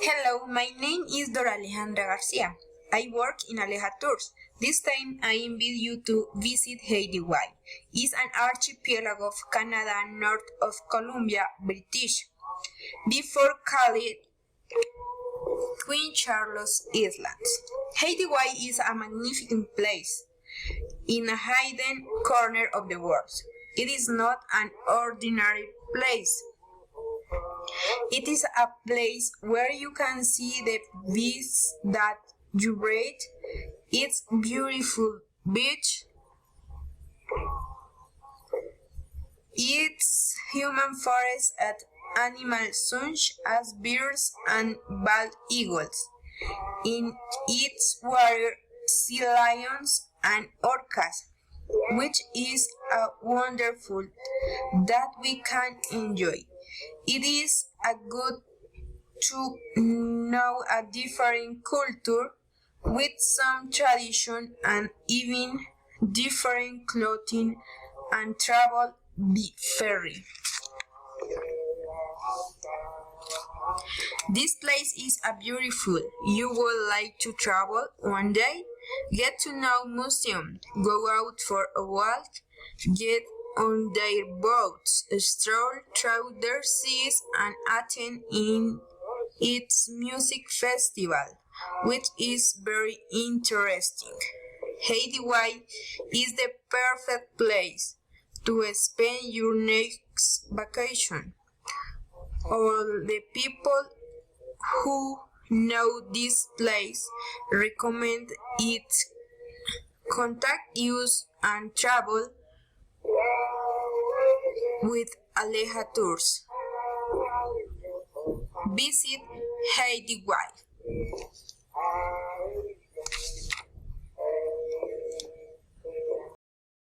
Hello, my name is Dora Alejandra Garcia. I work in Aleja Tours. This time I invite you to visit Haida Gwaii. It's an archipelago of Canada north of Columbia, British. Before called Queen Charles Islands. Haida Gwaii is a magnificent place in a hidden corner of the world. It is not an ordinary place. It is a place where you can see the beasts that you breed, its beautiful beach, its human forest and animals such as bears and bald eagles, in its water sea lions and orcas, which is a wonderful that we can enjoy. It is a good to know a different culture with some tradition and even different clothing and travel by ferry. This place is a beautiful. You would like to travel one day? Get to know museum, go out for a walk, get on their boats, stroll through their seas and attend in its music festival, which is very interesting. Haida Gwaii is the perfect place to spend your next vacation. All the people who know this place recommend it. Contact us and travel with Aleja Tours. Visit Haida Gwaii.